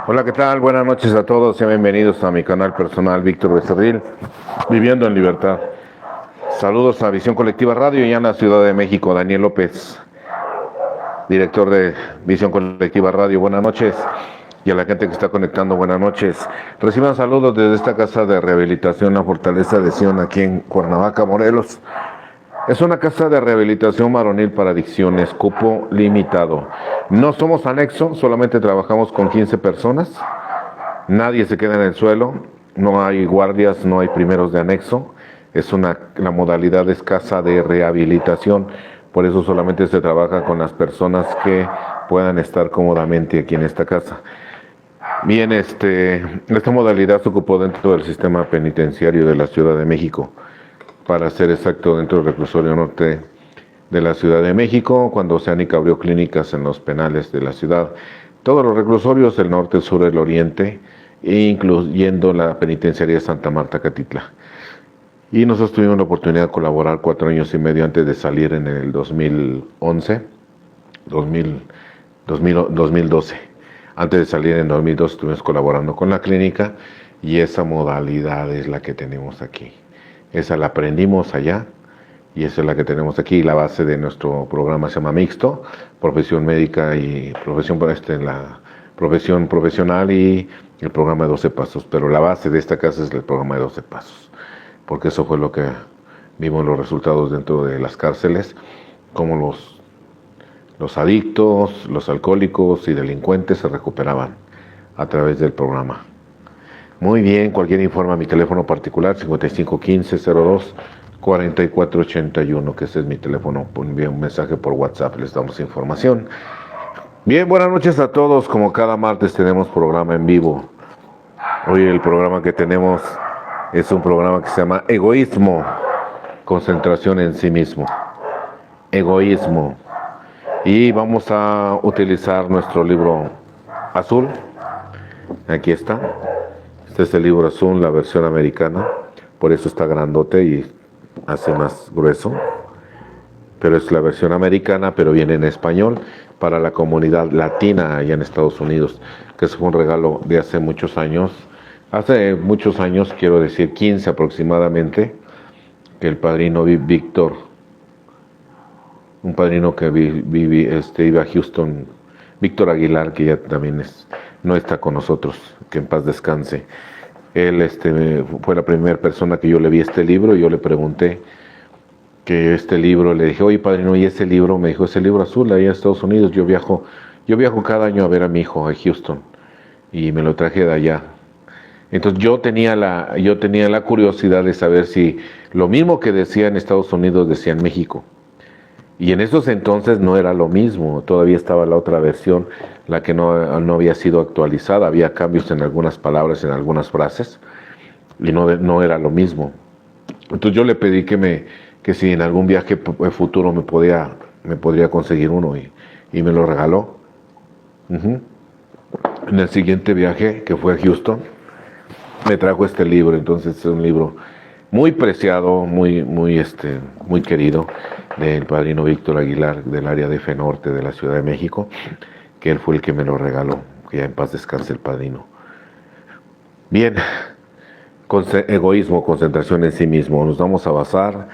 Hola, ¿qué tal? Buenas noches a todos. Sean bienvenidos a mi canal personal Víctor Becerril, Viviendo en Libertad. Saludos a Visión Colectiva Radio y en la Ciudad de México, Daniel López, director de Visión Colectiva Radio. Buenas noches. Y a la gente que está conectando, buenas noches. Reciban saludos desde esta casa de rehabilitación La Fortaleza de Sion, aquí en Cuernavaca, Morelos. Es una casa de rehabilitación varonil para adicciones, cupo limitado. No somos anexo, solamente trabajamos con 15 personas. Nadie se queda en el suelo, no hay guardias, no hay primeros de anexo. La modalidad es casa de rehabilitación, por eso solamente se trabaja con las personas que puedan estar cómodamente aquí en esta casa. Bien, esta modalidad se ocupó dentro del sistema penitenciario de la Ciudad de México, para ser exacto, dentro del reclusorio norte de la Ciudad de México, cuando Oceánica abrió clínicas en los penales de la ciudad. Todos los reclusorios, el norte, el sur, el oriente, incluyendo la penitenciaría Santa Marta Catitla. Y nosotros tuvimos la oportunidad de colaborar 4 años y medio antes de salir en el 2012. Antes de salir en 2012 estuvimos colaborando con la clínica y esa modalidad es la que tenemos aquí. Esa la aprendimos allá y esa es la que tenemos aquí. La base de nuestro programa se llama Mixto, profesión médica y profesión profesional y el programa de 12 pasos. Pero la base de esta casa es el programa de 12 pasos, porque eso fue lo que vimos los resultados dentro de las cárceles, como los adictos, los alcohólicos y delincuentes se recuperaban a través del programa. Muy bien, cualquier informe a mi teléfono particular, 5515-02-4481, que ese es mi teléfono. Envía un mensaje por WhatsApp, les damos información. Bien, buenas noches a todos. Como cada martes tenemos programa en vivo. Hoy el programa que tenemos es un programa que se llama Egoísmo, concentración en sí mismo. Egoísmo. Y vamos a utilizar nuestro libro azul. Aquí está. Este es el libro azul, la versión americana. Por eso está grandote y hace más grueso. Pero es la versión americana, pero viene en español para la comunidad latina allá en Estados Unidos, que eso fue un regalo de hace muchos años. Hace muchos años, quiero decir 15 aproximadamente, que el padrino Víctor, un padrino que iba a Houston, Víctor Aguilar, que ya también no está con nosotros, que en paz descanse. Él fue la primera persona que yo le vi este libro y yo le pregunté que este libro, le dije, oye padrino, ¿y ese libro? Me dijo, ese libro azul, ahí en Estados Unidos, yo viajo cada año a ver a mi hijo a Houston y me lo traje de allá. Entonces yo tenía la curiosidad de saber si lo mismo que decía en Estados Unidos decía en México. Y en esos entonces no era lo mismo, todavía estaba la otra versión, la que no había sido actualizada, había cambios en algunas palabras, en algunas frases, y no era lo mismo. Entonces yo le pedí que si en algún viaje futuro me podría conseguir uno, y me lo regaló. En el siguiente viaje, que fue a Houston, me trajo este libro. Entonces es un libro muy preciado, muy querido, del padrino Víctor Aguilar, del área de F Norte de la Ciudad de México, que él fue el que me lo regaló, que ya en paz descanse el padrino. Bien, egoísmo, concentración en sí mismo. Nos vamos a basar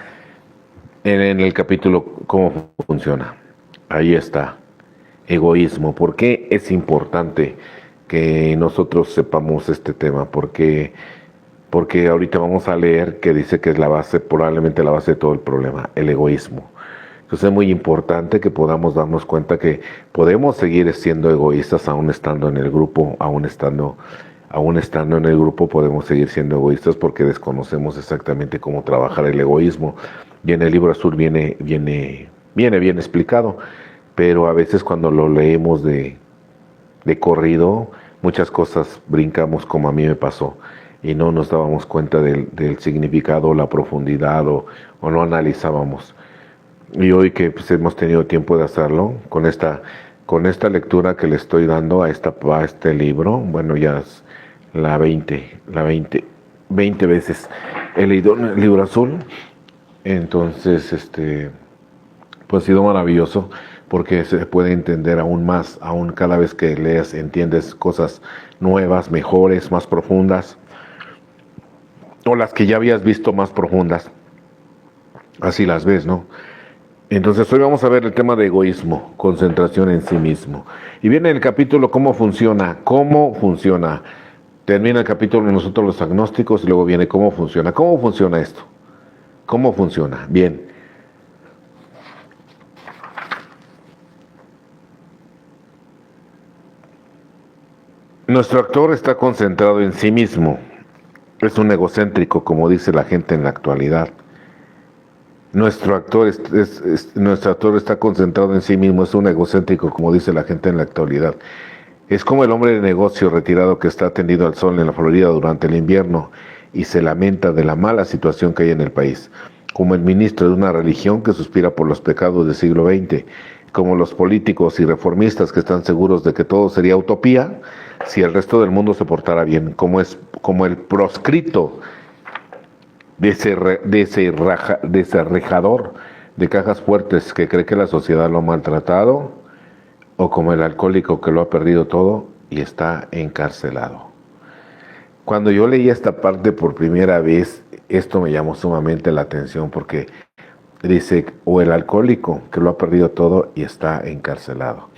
en el capítulo cómo funciona. Ahí está, egoísmo. ¿Por qué es importante que nosotros sepamos este tema? Porque ahorita vamos a leer que dice que es probablemente la base de todo el problema, el egoísmo. Entonces es muy importante que podamos darnos cuenta que podemos seguir siendo egoístas aún estando en el grupo, aún estando en el grupo podemos seguir siendo egoístas porque desconocemos exactamente cómo trabajar el egoísmo. Y en el libro azul viene bien explicado, pero a veces cuando lo leemos de corrido, muchas cosas brincamos, como a mí me pasó, y no nos dábamos cuenta del significado, la profundidad, o no analizábamos. Y hoy que pues, hemos tenido tiempo de hacerlo, con esta lectura que le estoy dando a este libro, bueno, ya es la 20 veces he leído el libro azul. Entonces, pues ha sido maravilloso porque se puede entender aún más, aún cada vez que lees entiendes cosas nuevas, mejores, más profundas, o las que ya habías visto más profundas, así las ves, ¿no? Entonces hoy vamos a ver el tema de egoísmo, concentración en sí mismo. Y viene el capítulo cómo funciona. Termina el capítulo nosotros los agnósticos y luego viene cómo funciona. ¿Cómo funciona esto? ¿Cómo funciona? Bien. Nuestro actor está concentrado en sí mismo. Es un egocéntrico, como dice la gente en la actualidad. Nuestro actor está concentrado en sí mismo, es un egocéntrico, como dice la gente en la actualidad. Es como el hombre de negocio retirado que está tendido al sol en la Florida durante el invierno y se lamenta de la mala situación que hay en el país. Como el ministro de una religión que suspira por los pecados del siglo XX. Como los políticos y reformistas que están seguros de que todo sería utopía si el resto del mundo se portara bien. Como el proscrito desarrejador de cajas fuertes que cree que la sociedad lo ha maltratado, o como el alcohólico que lo ha perdido todo y está encarcelado. Cuando yo leí esta parte por primera vez, esto me llamó sumamente la atención porque dice, o el alcohólico que lo ha perdido todo y está encarcelado.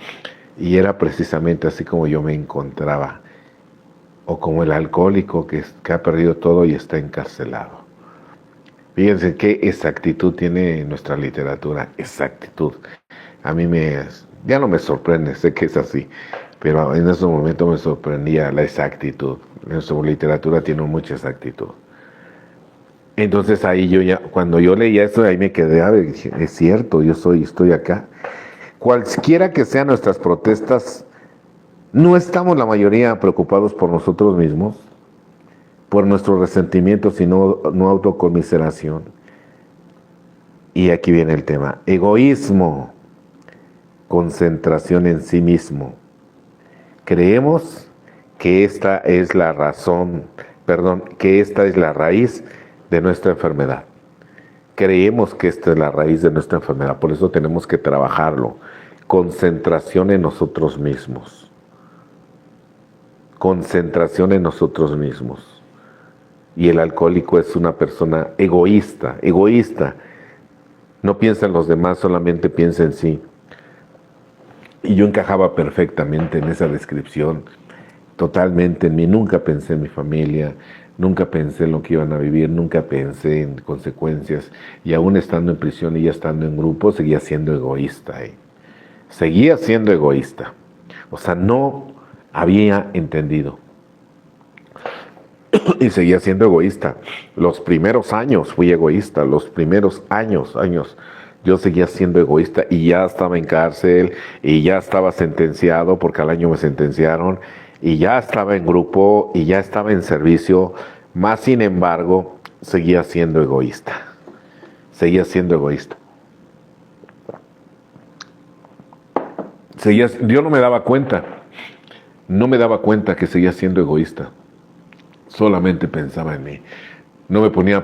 Y era precisamente así como yo me encontraba, o como el alcohólico que ha perdido todo y está encarcelado. Fíjense qué exactitud tiene nuestra literatura, exactitud. Ya no me sorprende, sé que es así, pero en ese momento me sorprendía la exactitud. Nuestra literatura tiene mucha exactitud. Entonces ahí cuando yo leía esto, ahí me quedé, a ver, es cierto, estoy acá. Cualquiera que sean nuestras protestas, no estamos la mayoría preocupados por nosotros mismos, por nuestro resentimiento, sino no autoconmiseración. Y aquí viene el tema, egoísmo, concentración en sí mismo. Creemos que esta es la que esta es la raíz de nuestra enfermedad. Creemos que esta es la raíz de nuestra enfermedad, por eso tenemos que trabajarlo. Concentración en nosotros mismos. Concentración en nosotros mismos. Y el alcohólico es una persona egoísta. No piensa en los demás, solamente piensa en sí. Y yo encajaba perfectamente en esa descripción, totalmente en mí. Nunca pensé en mi familia, nunca pensé en lo que iban a vivir, nunca pensé en consecuencias. Y aún estando en prisión y ya estando en grupo, seguía siendo egoísta. Seguía siendo egoísta. O sea, no había entendido. Y seguía siendo egoísta. Los primeros años fui egoísta, los primeros años, yo seguía siendo egoísta y ya estaba en cárcel y ya estaba sentenciado, porque al año me sentenciaron, y ya estaba en grupo y ya estaba en servicio, más sin embargo, seguía siendo egoísta. Seguía siendo egoísta. Yo no me daba cuenta que seguía siendo egoísta. Solamente pensaba en mí. No me ponía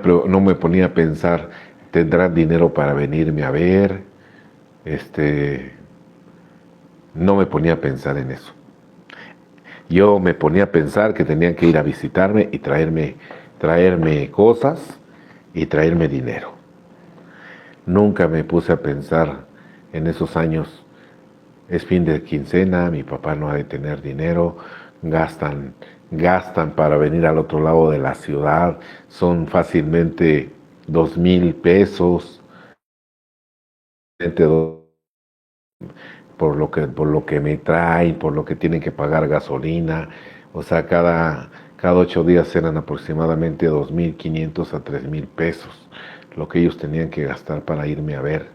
a pensar, ¿tendrán dinero para venirme a ver? No me ponía a pensar en eso. Yo me ponía a pensar que tenían que ir a visitarme y traerme cosas y traerme dinero. Nunca me puse a pensar en esos años, es fin de quincena, mi papá no ha de tener dinero, gastan para venir al otro lado de la ciudad, son fácilmente 2,000 pesos por lo que me traen, por lo que tienen que pagar gasolina. O sea, cada 8 días eran aproximadamente 2,500 a 3,000 pesos lo que ellos tenían que gastar para irme a ver.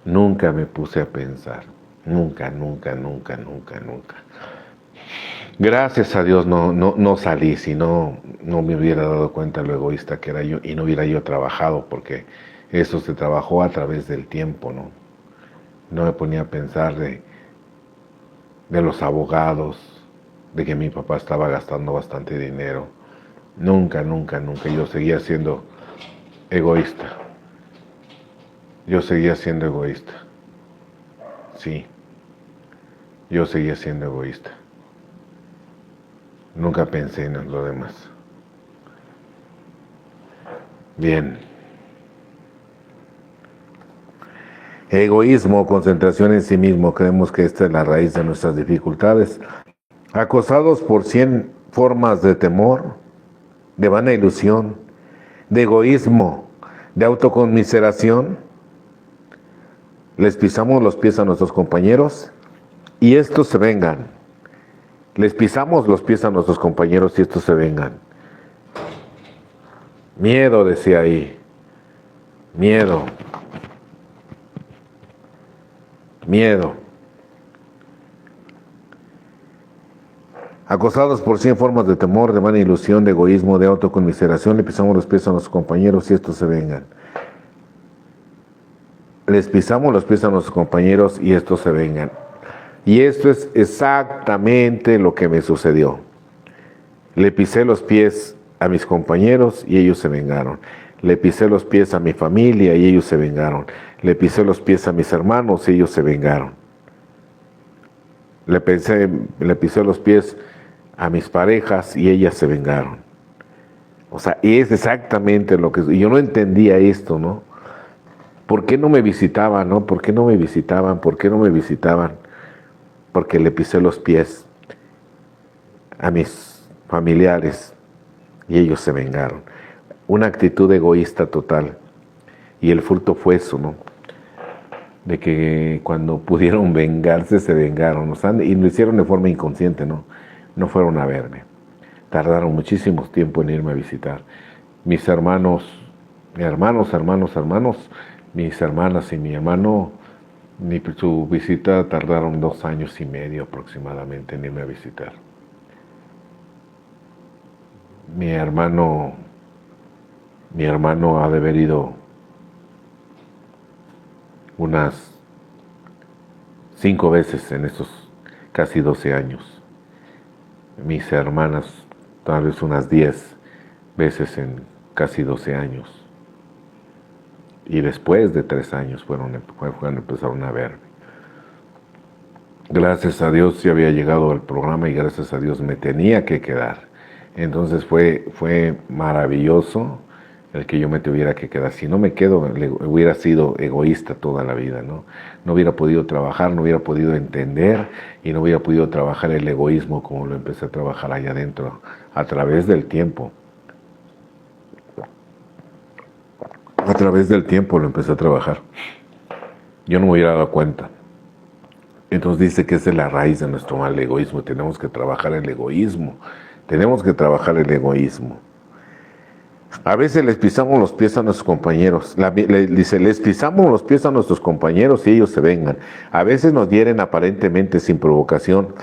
Nunca me puse a pensar, nunca. Gracias a Dios no salí, si no me hubiera dado cuenta lo egoísta que era yo y no hubiera yo trabajado, porque eso se trabajó a través del tiempo, ¿no? No me ponía a pensar de los abogados, de que mi papá estaba gastando bastante dinero. Nunca. Yo seguía siendo egoísta. Sí, yo seguía siendo egoísta. Nunca pensé en lo demás. Bien. Egoísmo, concentración en sí mismo. Creemos que esta es la raíz de nuestras dificultades. Acosados por 100 formas de temor, de vana ilusión, de egoísmo, de autoconmiseración, les pisamos los pies a nuestros compañeros y estos se vengan. Les pisamos los pies a nuestros compañeros y estos se vengan. Miedo, decía ahí. Miedo. Miedo. Acosados por 100 formas de temor, de vana ilusión, de egoísmo, de autoconmiseración, le pisamos los pies a nuestros compañeros y estos se vengan. Les pisamos los pies a nuestros compañeros y estos se vengan. Y esto es exactamente lo que me sucedió. Le pisé los pies a mis compañeros y ellos se vengaron. Le pisé los pies a mi familia y ellos se vengaron. Le pisé los pies a mis hermanos y ellos se vengaron. Le pisé los pies a mis parejas y ellas se vengaron. O sea, y es exactamente lo que... Y yo no entendía esto, ¿no? ¿Por qué no me visitaban, no? ¿Por qué no me visitaban? ¿Por qué no me visitaban? Porque le pisé los pies a mis familiares y ellos se vengaron. Una actitud egoísta total. Y el fruto fue eso, ¿no? De que cuando pudieron vengarse, se vengaron. O sea, y lo hicieron de forma inconsciente, ¿no? No fueron a verme. Tardaron muchísimo tiempo en irme a visitar. Mis hermanos, mis hermanas y mi hermano, su visita tardaron 2 años y medio aproximadamente en irme a visitar. Mi hermano ha de haber ido unas 5 veces en esos casi 12 años. Mis hermanas tal vez unas 10 veces en casi 12 años. Y después de 3 años empezaron a verme. Gracias a Dios ya había llegado al programa y gracias a Dios me tenía que quedar. Entonces fue maravilloso el que yo me tuviera que quedar. Si no me quedo, hubiera sido egoísta toda la vida, ¿no? No hubiera podido trabajar, no hubiera podido entender y no hubiera podido trabajar el egoísmo como lo empecé a trabajar allá adentro, a través del tiempo. A través del tiempo lo empecé a trabajar. Yo no me hubiera dado cuenta. Entonces dice que esa es la raíz de nuestro mal, el egoísmo. Tenemos que trabajar el egoísmo. Tenemos que trabajar el egoísmo. A veces les pisamos los pies a nuestros compañeros. Dice, les pisamos los pies a nuestros compañeros y ellos se vengan. A veces nos hieren aparentemente sin provocación,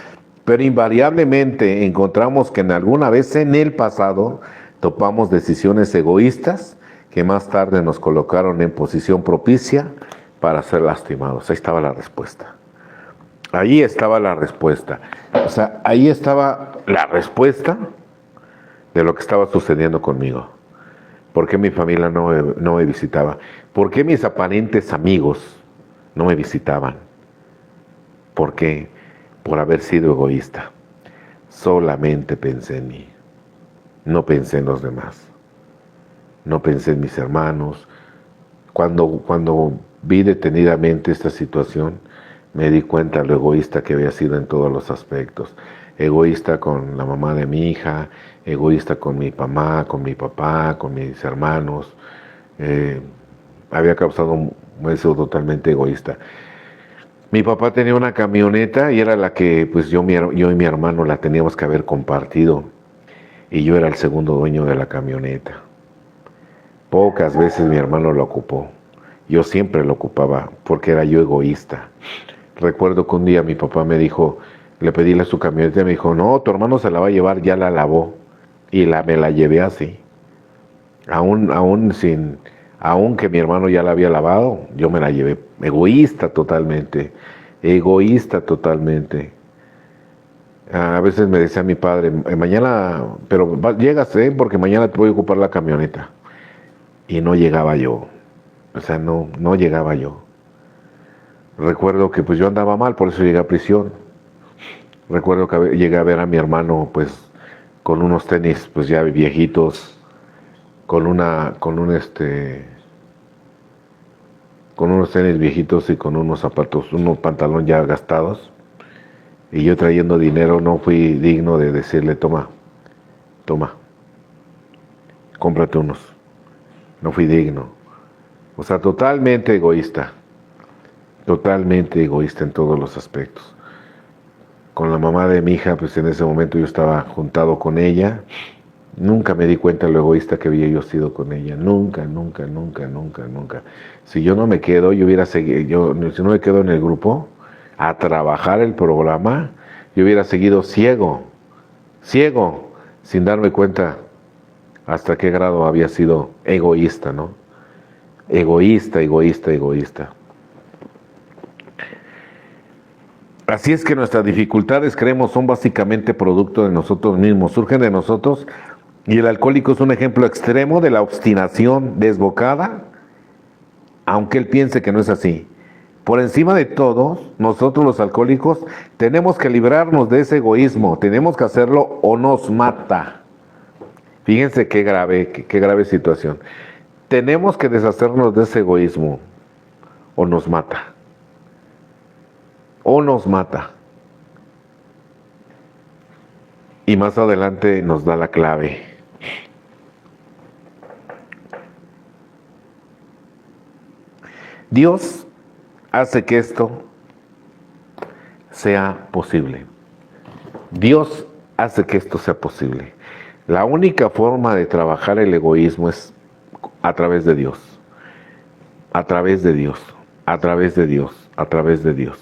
pero invariablemente encontramos que en alguna vez en el pasado topamos decisiones egoístas que más tarde nos colocaron en posición propicia para ser lastimados. Ahí estaba la respuesta. Ahí estaba la respuesta. O sea, ahí estaba la respuesta de lo que estaba sucediendo conmigo. ¿Por qué mi familia no me visitaba? ¿Por qué mis aparentes amigos no me visitaban? ¿Por qué? Por haber sido egoísta. Solamente pensé en mí. No pensé en los demás. No pensé en mis hermanos. Cuando vi detenidamente esta situación, me di cuenta de lo egoísta que había sido en todos los aspectos. Egoísta con la mamá de mi hija, egoísta con mi mamá, con mi papá, con mis hermanos. Había causado eso totalmente egoísta. Mi papá tenía una camioneta y era la que pues yo y mi hermano la teníamos que haber compartido. Y yo era el segundo dueño de la camioneta. Pocas veces mi hermano lo ocupó. Yo siempre lo ocupaba porque era yo egoísta. Recuerdo que un día mi papá me dijo, le pedí su camioneta y me dijo, no, tu hermano se la va a llevar, ya la lavó. Y me la llevé así. Aún que mi hermano ya la había lavado, yo me la llevé. Egoísta totalmente. Egoísta totalmente. A veces me decía mi padre, mañana, pero llegas, porque mañana te voy a ocupar la camioneta. Y no llegaba yo. O sea, no llegaba yo. Recuerdo que pues yo andaba mal, por eso llegué a prisión. Recuerdo que llegué a ver a mi hermano pues con unos tenis pues ya viejitos, con unos tenis viejitos y con unos zapatos, unos pantalón ya gastados. Y yo trayendo dinero no fui digno de decirle, toma, toma, cómprate unos. No fui digno. O sea, totalmente egoísta en todos los aspectos. Con la mamá de mi hija, pues en ese momento yo estaba juntado con ella. Nunca me di cuenta de lo egoísta que había yo sido con ella. Nunca, nunca, nunca, nunca, nunca. Si yo no me quedo, yo hubiera seguido, si no me quedo en el grupo a trabajar el programa, yo hubiera seguido ciego, ciego, sin darme cuenta hasta qué grado había sido egoísta, ¿no? Egoísta, egoísta, egoísta. Así es que nuestras dificultades, creemos, son básicamente producto de nosotros mismos, surgen de nosotros, y el alcohólico es un ejemplo extremo de la obstinación desbocada, aunque él piense que no es así. Por encima de todo, nosotros los alcohólicos tenemos que librarnos de ese egoísmo, tenemos que hacerlo o nos mata. Fíjense qué grave situación. Tenemos que deshacernos de ese egoísmo o nos mata. O nos mata. Y más adelante nos da la clave. Dios hace que esto sea posible. Dios hace que esto sea posible. La única forma de trabajar el egoísmo es a través de Dios. A través de Dios. A través de Dios. A través de Dios.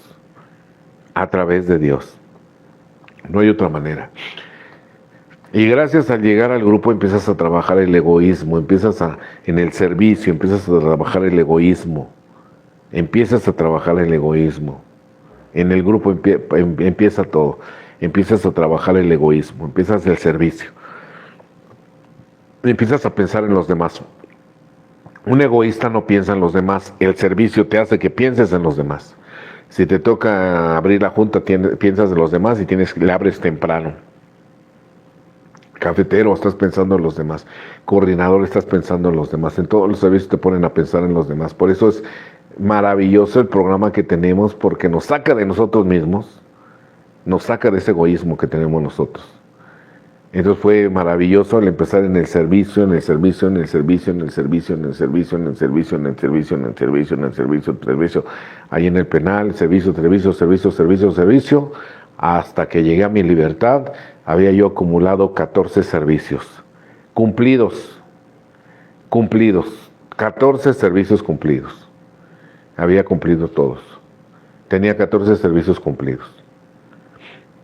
A través de Dios. No hay otra manera. Y gracias al llegar al grupo empiezas a trabajar el egoísmo, en el servicio, empiezas a trabajar el egoísmo. Empiezas a trabajar el egoísmo. En el grupo empieza todo. Empiezas a trabajar el egoísmo, empiezas el servicio. Empiezas a pensar en los demás. Un egoísta no piensa en los demás, el servicio te hace que pienses en los demás. Si te toca abrir la junta, piensas en los demás y le abres temprano. Cafetero, estás pensando en los demás. Coordinador, estás pensando en los demás. En todos los servicios te ponen a pensar en los demás. Por eso es maravilloso el programa que tenemos, porque nos saca de nosotros mismos, nos saca de ese egoísmo que tenemos nosotros. Entonces fue maravilloso al empezar en el servicio, en el servicio, en el servicio, en el servicio, en el servicio, en el servicio, en el servicio, en el servicio, en el servicio, en el servicio, ahí en el penal, servicio, servicio, servicio, servicio, servicio, hasta que llegué a mi libertad, había yo acumulado 14 servicios, cumplidos, 14 servicios cumplidos, había cumplido todos, tenía 14 servicios cumplidos.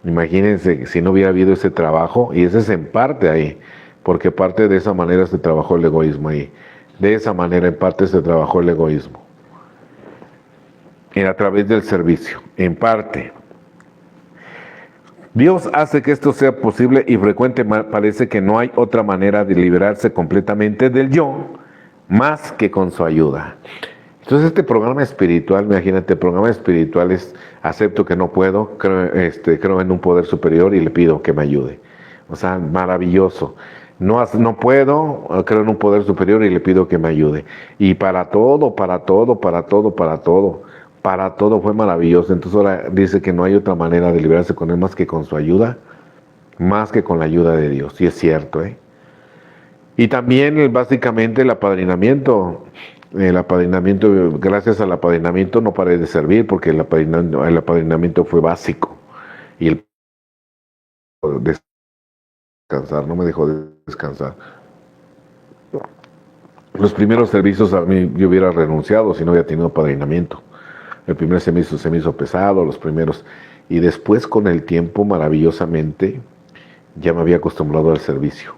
Imagínense si no hubiera habido ese trabajo, y ese es en parte ahí, porque parte de esa manera se trabajó el egoísmo ahí. De esa manera en parte se trabajó el egoísmo. A través del servicio, en parte. Dios hace que esto sea posible y frecuentemente parece que no hay otra manera de liberarse completamente del yo más que con su ayuda. Entonces este programa espiritual, imagínate, el programa espiritual es: acepto que no puedo, creo en un poder superior y le pido que me ayude. O sea, maravilloso. No puedo, creo en un poder superior y le pido que me ayude. Y para todo fue maravilloso. Entonces ahora dice que no hay otra manera de liberarse con él más que con su ayuda, más que con la ayuda de Dios. Y es cierto, ¿eh? Y también básicamente el apadrinamiento, gracias al apadrinamiento no paré de servir, porque el apadrinamiento fue básico. Y el descansar, no me dejó descansar. Los primeros servicios a mí yo hubiera renunciado si no hubiera tenido apadrinamiento. El primer se me hizo pesado, los primeros. Y después con el tiempo, maravillosamente, ya me había acostumbrado al servicio.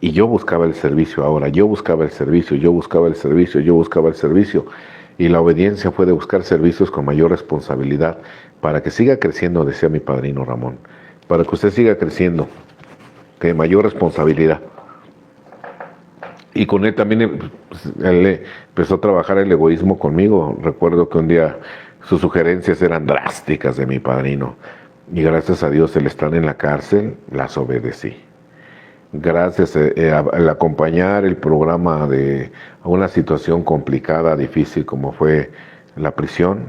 Y yo buscaba el servicio ahora, yo buscaba el servicio. Y la obediencia fue de buscar servicios con mayor responsabilidad, para que siga creciendo, decía mi padrino Ramón, para que usted siga creciendo, que mayor responsabilidad. Y con él también, él empezó a trabajar el egoísmo conmigo. Recuerdo que un día Sus sugerencias eran drásticas de mi padrino. Y gracias a Dios, el estar en la cárcel, las obedecí. Gracias al acompañar el programa a una situación complicada, difícil como fue la prisión,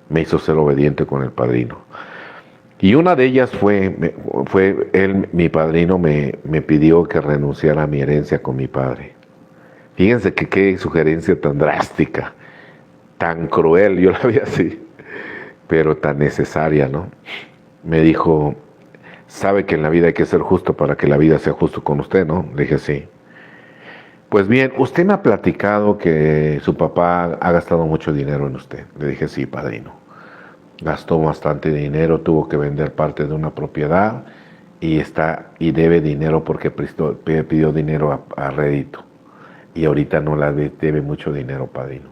me hizo ser obediente con el padrino. Y una de ellas fue él, mi padrino, me pidió que renunciara a mi herencia con mi padre. Fíjense que qué sugerencia tan drástica, tan cruel, yo la vi así, pero tan necesaria, ¿no? Me dijo, sabe que en la vida hay que ser justo para que la vida sea justo con usted, ¿no? Le dije, sí. Pues bien, usted me ha platicado que su papá ha gastado mucho dinero en usted. Le dije, sí, padrino. Gastó bastante dinero, tuvo que vender parte de una propiedad y debe dinero porque pidió dinero a rédito. Y ahorita no la debe mucho dinero, padrino.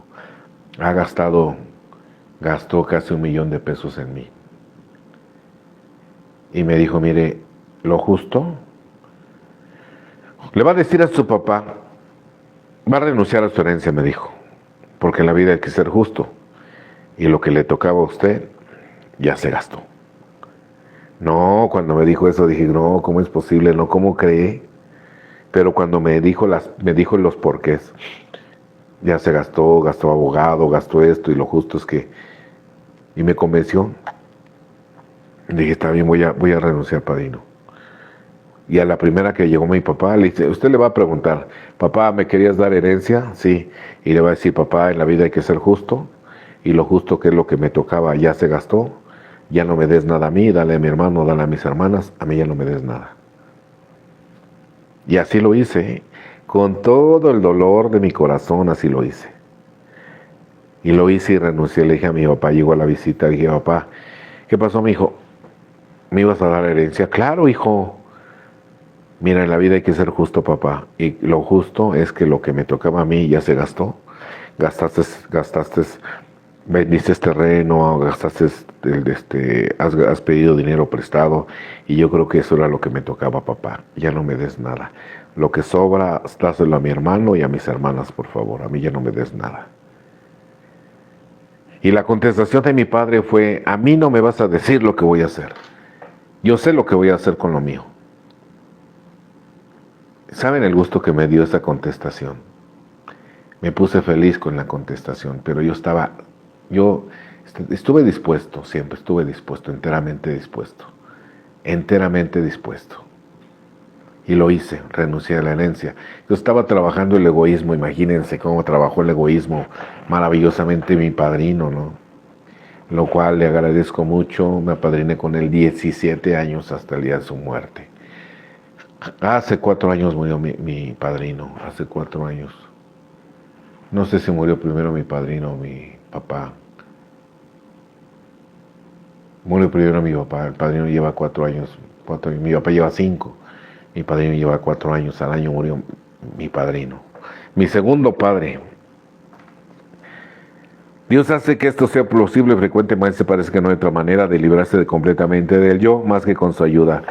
Gastó casi $1,000,000 en mí. Y me dijo, mire, lo justo, le va a decir a su papá, va a renunciar a su herencia, me dijo, porque en la vida hay que ser justo. Y lo que le tocaba a usted, ya se gastó. No, cuando me dijo eso dije, no, ¿cómo es posible? No, ¿cómo cree? Pero cuando me dijo los porqués, ya se gastó abogado, gastó esto, y lo justo es que, y me convenció. Dije, está bien, voy a renunciar, padrino. Y a la primera que llegó mi papá, le dice, usted le va a preguntar, papá, ¿me querías dar herencia? Sí. Y le va a decir, papá, en la vida hay que ser justo, y lo justo que es lo que me tocaba ya se gastó, ya no me des nada a mí, dale a mi hermano, dale a mis hermanas, a mí ya no me des nada. Y así lo hice, con todo el dolor de mi corazón, así lo hice. Y lo hice y renuncié, le dije a mi papá, llegó a la visita, le dije, papá, ¿qué pasó, mi hijo? ¿Me ibas a dar herencia? Claro, hijo. Mira, en la vida hay que ser justo, papá. Y lo justo es que lo que me tocaba a mí ya se gastó. Gastaste, vendiste terreno, gastaste, has pedido dinero prestado. Y yo creo que eso era lo que me tocaba, papá. Ya no me des nada. Lo que sobra, dáselo a mi hermano y a mis hermanas, por favor. A mí ya no me des nada. Y la contestación de mi padre fue, a mí no me vas a decir lo que voy a hacer. Yo sé lo que voy a hacer con lo mío. ¿Saben el gusto que me dio esa contestación? Me puse feliz con la contestación, pero yo estuve dispuesto, siempre estuve dispuesto, enteramente dispuesto. Y lo hice, renuncié a la herencia. Yo estaba trabajando el egoísmo, imagínense cómo trabajó el egoísmo maravillosamente mi padrino, ¿no? Lo cual le agradezco mucho, me apadriné con él 17 años hasta el día de su muerte. Hace 4 años murió mi padrino, hace 4 años. No sé si murió primero mi padrino o mi papá. Murió primero mi papá, el padrino lleva 4 años, mi papá lleva 5, mi padrino lleva 4 años, al año murió mi padrino. Mi segundo padre. Dios hace que esto sea posible frecuentemente, parece que no hay otra manera de librarse completamente del yo, más que con su ayuda.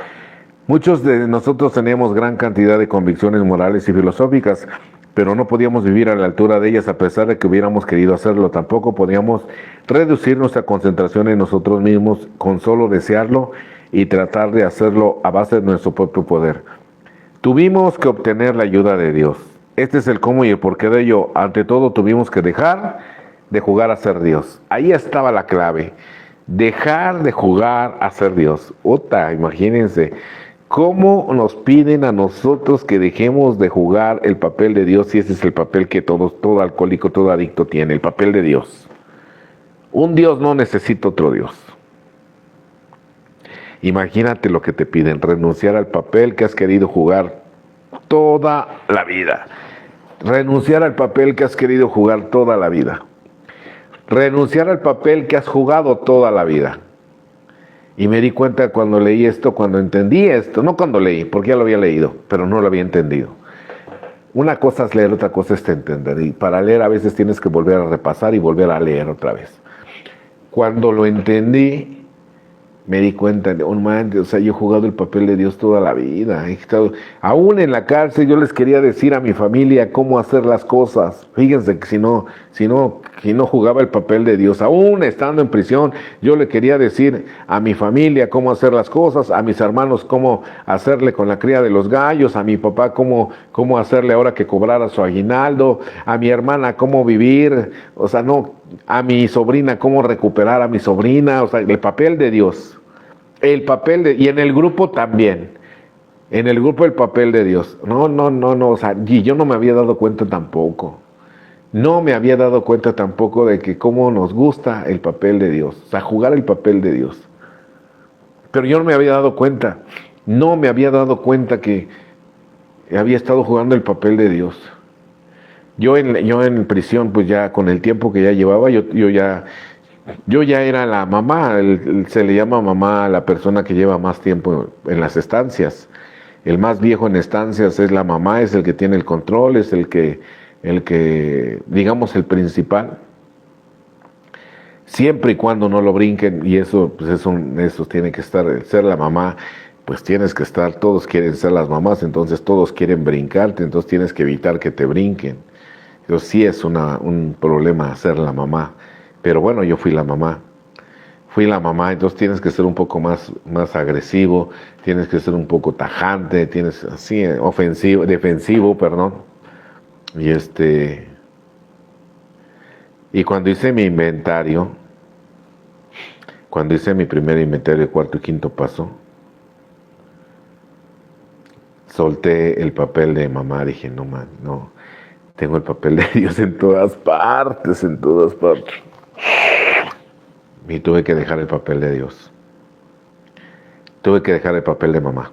Muchos de nosotros teníamos gran cantidad de convicciones morales y filosóficas, pero no podíamos vivir a la altura de ellas a pesar de que hubiéramos querido hacerlo. Tampoco podíamos reducir nuestra concentración en nosotros mismos con solo desearlo y tratar de hacerlo a base de nuestro propio poder. Tuvimos que obtener la ayuda de Dios. Este es el cómo y el porqué de ello. Ante todo tuvimos que dejar de jugar a ser Dios. Ahí estaba la clave. Dejar de jugar a ser Dios. Imagínense. ¿Cómo nos piden a nosotros que dejemos de jugar el papel de Dios si ese es el papel que todo alcohólico, todo adicto tiene, el papel de Dios? Un Dios no necesita otro Dios. Imagínate lo que te piden, renunciar al papel que has querido jugar toda la vida. Renunciar al papel que has querido jugar toda la vida. Renunciar al papel que has jugado toda la vida. Y me di cuenta cuando leí esto, cuando entendí esto, no cuando leí, porque ya lo había leído, pero no lo había entendido. Una cosa es leer, otra cosa es entender. Y para leer a veces tienes que volver a repasar y volver a leer otra vez. Cuando lo entendí, me di cuenta, o sea, yo he jugado el papel de Dios toda la vida. Aún en la cárcel yo les quería decir a mi familia cómo hacer las cosas. Fíjense que si no jugaba el papel de Dios, aún estando en prisión, yo le quería decir a mi familia cómo hacer las cosas, a mis hermanos cómo hacerle con la cría de los gallos, a mi papá cómo hacerle ahora que cobrara su aguinaldo, a mi hermana cómo vivir, o sea, no, a mi sobrina cómo recuperar a mi sobrina, o sea, el papel de Dios. Y en el grupo también. En el grupo el papel de Dios. No, o sea, y yo no me había dado cuenta tampoco. No me había dado cuenta tampoco de que cómo nos gusta el papel de Dios. O sea, jugar el papel de Dios. Pero yo no me había dado cuenta. No me había dado cuenta que había estado jugando el papel de Dios. Yo en prisión, pues ya con el tiempo que ya llevaba, yo ya era la mamá, se le llama mamá a la persona que lleva más tiempo en las estancias. El más viejo en estancias es la mamá, es el que tiene el control, es el que digamos, el principal. Siempre y cuando no lo brinquen, y eso, pues eso tiene que estar, ser la mamá, pues tienes que estar, todos quieren ser las mamás, entonces todos quieren brincarte, entonces tienes que evitar que te brinquen. Entonces sí es un problema ser la mamá. Pero bueno, yo fui la mamá. Entonces tienes que ser un poco más agresivo, tienes que ser un poco tajante, tienes así, defensivo, perdón. Y cuando hice mi primer inventario, cuarto y quinto paso, solté el papel de mamá, dije, no man, no, tengo el papel de Dios en todas partes. Y tuve que dejar el papel de Dios. Tuve que dejar el papel de mamá.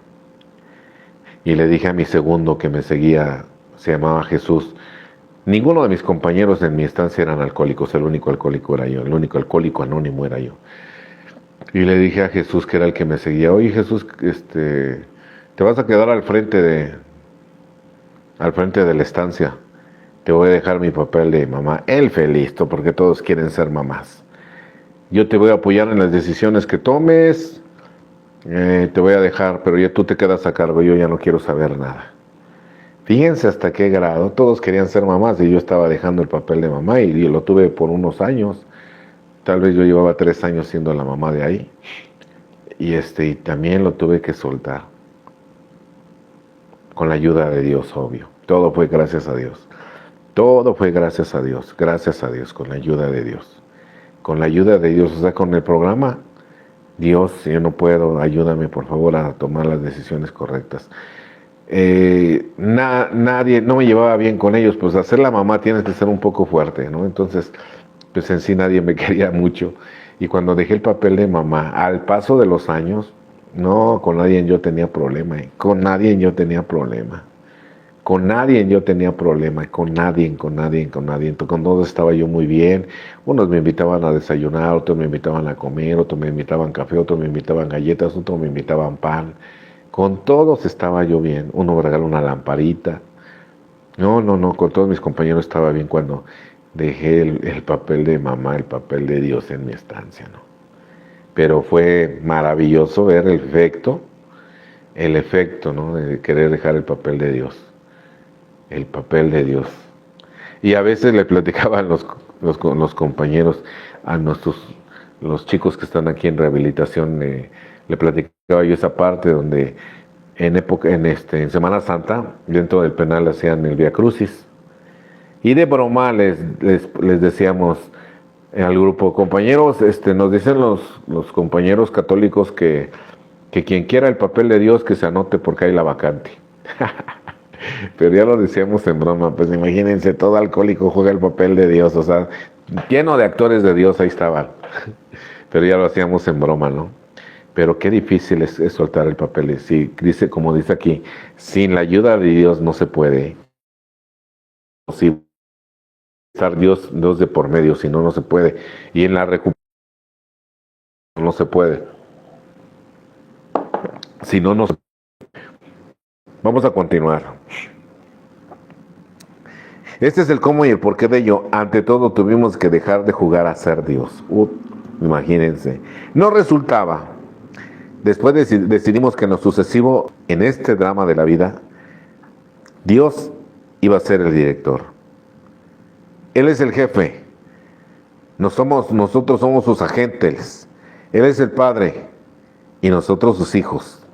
Y le dije a mi segundo que me seguía, se llamaba Jesús. Ninguno de mis compañeros en mi estancia eran alcohólicos, el único alcohólico era yo, el único alcohólico anónimo era yo. Y le dije a Jesús, que era el que me seguía, oye Jesús, te vas a quedar al frente de la estancia. Te voy a dejar mi papel de mamá. Él feliz, porque todos quieren ser mamás. Yo te voy a apoyar en las decisiones que tomes, te voy a dejar, pero ya tú te quedas a cargo, yo ya no quiero saber nada. Fíjense hasta qué grado, todos querían ser mamás y yo estaba dejando el papel de mamá y lo tuve por unos años. Tal vez yo llevaba 3 años siendo la mamá de ahí. Y también lo tuve que soltar. Con la ayuda de Dios, obvio. Todo fue gracias a Dios. Todo fue gracias a Dios, con la ayuda de Dios. Con la ayuda de Dios, o sea, con el programa, Dios, si yo no puedo, ayúdame por favor a tomar las decisiones correctas. Nadie, no me llevaba bien con ellos, pues hacer la mamá tienes que ser un poco fuerte, ¿no? Entonces, pues en sí nadie me quería mucho. Y cuando dejé el papel de mamá, al paso de los años, no, con nadie yo tenía problema, con nadie yo tenía problema. Con nadie yo tenía problema, con nadie. Entonces, con todos estaba yo muy bien. Unos me invitaban a desayunar, otros me invitaban a comer, otros me invitaban café, otros me invitaban galletas, otros me invitaban pan. Con todos estaba yo bien. Uno me regaló una lamparita. No, con todos mis compañeros estaba bien cuando dejé el papel de mamá, el papel de Dios en mi estancia, ¿no? Pero fue maravilloso ver el efecto, ¿no? De querer dejar el papel de Dios. El papel de Dios. Y a veces le platicaban los compañeros, los chicos que están aquí en rehabilitación, le platicaba yo esa parte donde en Semana Santa, dentro del penal hacían el Vía Crucis. Y de broma les decíamos al grupo, compañeros, nos dicen los compañeros católicos que quien quiera el papel de Dios que se anote porque hay la vacante. Pero ya lo decíamos en broma, pues imagínense, todo alcohólico juega el papel de Dios, o sea, lleno de actores de Dios, ahí estaban. Pero ya lo hacíamos en broma, ¿no? Pero qué difícil es soltar el papel. Sí, como dice aquí, sin la ayuda de Dios no se puede. Si estar Dios de por medio, si no, no se puede. Y en la recuperación no se puede. Si no, no se puede. Vamos a continuar. Este es el cómo y el porqué de ello. Ante todo, tuvimos que dejar de jugar a ser Dios. Imagínense. No resultaba. Después decidimos que en lo sucesivo, en este drama de la vida, Dios iba a ser el director. Él es el jefe. Nosotros somos sus agentes. Él es el padre y nosotros sus hijos.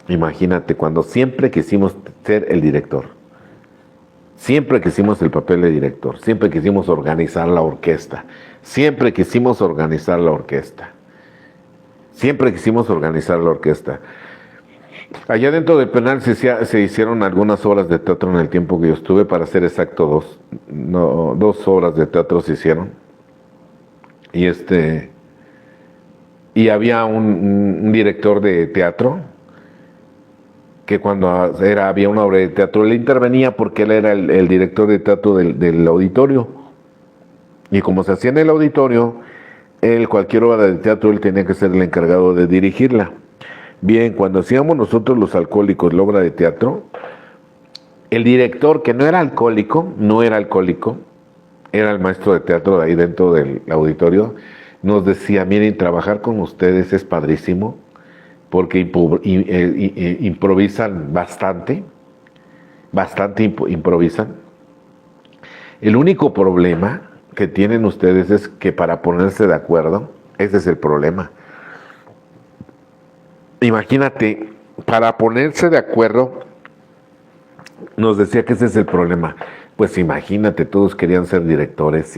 Imagínate, cuando siempre quisimos ser el director. Siempre quisimos el papel de director. Siempre quisimos organizar la orquesta. Siempre quisimos organizar la orquesta. Siempre quisimos organizar la orquesta. Allá dentro del penal se hicieron algunas obras de teatro en el tiempo que yo estuve, para ser exacto, dos obras de teatro se hicieron. Y había un director de teatro que cuando había una obra de teatro, él intervenía porque él era el director de teatro del auditorio. Y como se hacía en el auditorio, cualquier obra de teatro, él tenía que ser el encargado de dirigirla. Bien, cuando hacíamos nosotros los alcohólicos la obra de teatro, el director, que no era alcohólico, era el maestro de teatro de ahí dentro del auditorio, nos decía: miren, trabajar con ustedes es padrísimo, porque improvisan bastante improvisan. El único problema que tienen ustedes es que para ponerse de acuerdo, ese es el problema. Imagínate, para ponerse de acuerdo, nos decía que ese es el problema. Pues imagínate, todos querían ser directores,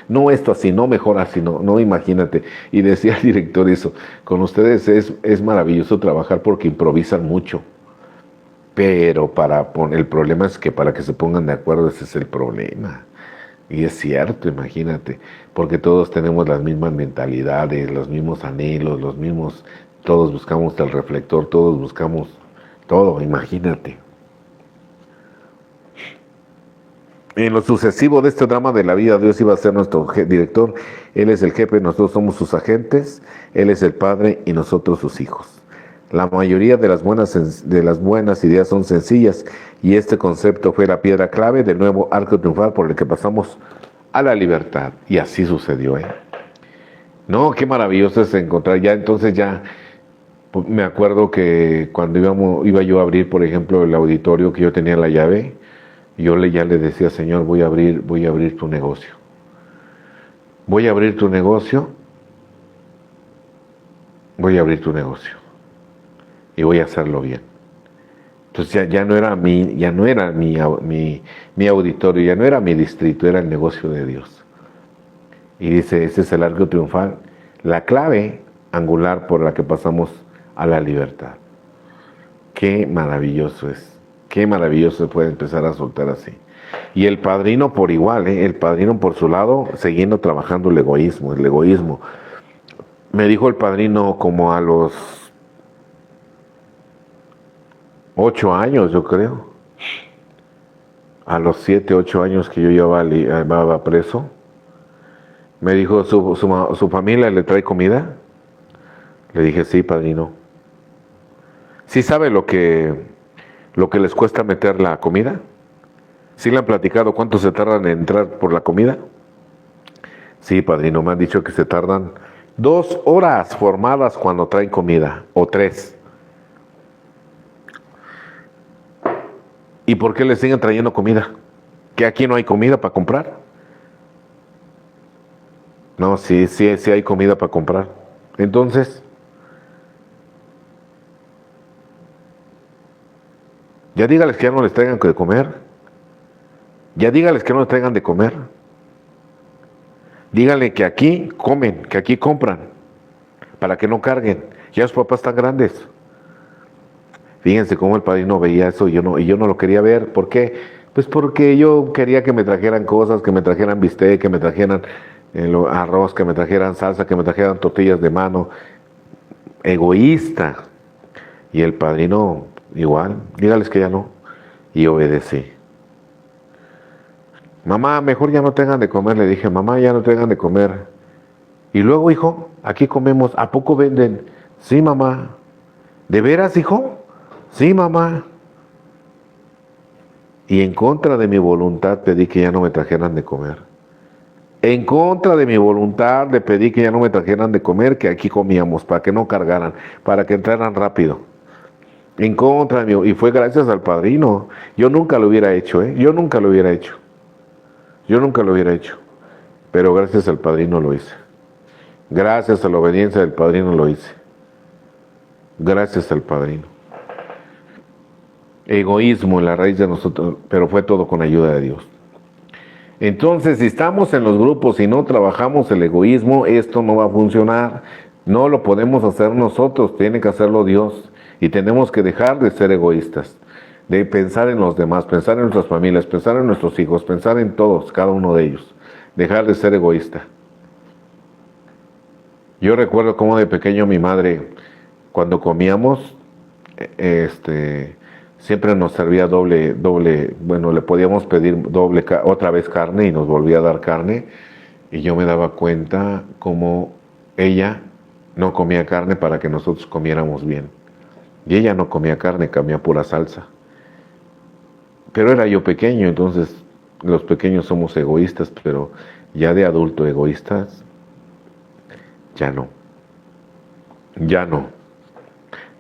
no esto así, no mejor así, no, imagínate. Y decía el director eso: con ustedes es maravilloso trabajar porque improvisan mucho, pero el problema es que para que se pongan de acuerdo, ese es el problema. Y es cierto, imagínate, porque todos tenemos las mismas mentalidades, los mismos anhelos, todos buscamos el reflector, todos buscamos todo, imagínate. En lo sucesivo de este drama de la vida, Dios iba a ser nuestro director. Él es el jefe, nosotros somos sus agentes. Él es el padre y nosotros sus hijos. La mayoría de las buenas ideas son sencillas, y este concepto fue la piedra clave del nuevo arco triunfal por el que pasamos a la libertad. Y así sucedió, No, qué maravilloso es encontrar. Entonces me acuerdo que cuando iba yo a abrir, por ejemplo, el auditorio, que yo tenía la llave, yo ya le decía: Señor, voy a abrir tu negocio. Voy a abrir tu negocio. Voy a abrir tu negocio. Y voy a hacerlo bien. Entonces ya no era mi auditorio, ya no era mi distrito, era el negocio de Dios. Y dice: ese es el arco triunfal, la clave angular por la que pasamos a la libertad. Qué maravilloso es. Qué maravilloso puede empezar a soltar así. Y el padrino por igual, el padrino por su lado, siguiendo trabajando el egoísmo. Me dijo el padrino como a los 8 años, yo creo. A los 7, 8 años que yo llevaba preso. Me dijo: ¿Su familia le trae comida? Le dije: sí, padrino. ¿Sí sabe lo que les cuesta meter la comida? ¿Sí le han platicado cuánto se tardan en entrar por la comida? Sí, padrino, me han dicho que se tardan 2 horas formadas cuando traen comida, o 3. ¿Y por qué le siguen trayendo comida? ¿Que aquí no hay comida para comprar? No, sí hay comida para comprar. Entonces, ya dígales que ya no les traigan de comer. Ya dígales que no les traigan de comer. Díganle que aquí comen, que aquí compran, para que no carguen. Ya sus papás están grandes. Fíjense cómo el padrino veía eso y yo no lo quería ver. ¿Por qué? Pues porque yo quería que me trajeran cosas, que me trajeran bistec, que me trajeran arroz, que me trajeran salsa, que me trajeran tortillas de mano. Egoísta. Y el padrino igual, dígales que ya no. Y obedecí. Mamá, mejor ya no tengan de comer, le dije: mamá, ya no tengan de comer. Y luego, hijo, aquí comemos, ¿a poco venden? Sí, mamá. ¿De veras, hijo? Sí, mamá. Y en contra de mi voluntad pedí que ya no me trajeran de comer. En contra de mi voluntad le pedí que ya no me trajeran de comer, que aquí comíamos, para que no cargaran, para que entraran rápido. En contra de mi, y fue gracias al padrino. Yo nunca lo hubiera hecho, ¿eh? Yo nunca lo hubiera hecho. Yo nunca lo hubiera hecho. Pero gracias al padrino lo hice. Gracias a la obediencia del padrino lo hice. Gracias al padrino. Egoísmo en la raíz de nosotros, pero fue todo con ayuda de Dios. Entonces, si estamos en los grupos y no trabajamos el egoísmo, esto no va a funcionar. No lo podemos hacer nosotros, tiene que hacerlo Dios. Y tenemos que dejar de ser egoístas, de pensar en los demás, pensar en nuestras familias, pensar en nuestros hijos, pensar en todos, cada uno de ellos. Dejar de ser egoísta. Yo recuerdo cómo de pequeño mi madre, cuando comíamos, siempre nos servía doble, bueno, le podíamos pedir otra vez carne y nos volvía a dar carne. Y yo me daba cuenta cómo ella no comía carne para que nosotros comiéramos bien. Y ella no comía carne, comía pura salsa. Pero era yo pequeño, entonces los pequeños somos egoístas, pero ya de adulto egoístas, ya no.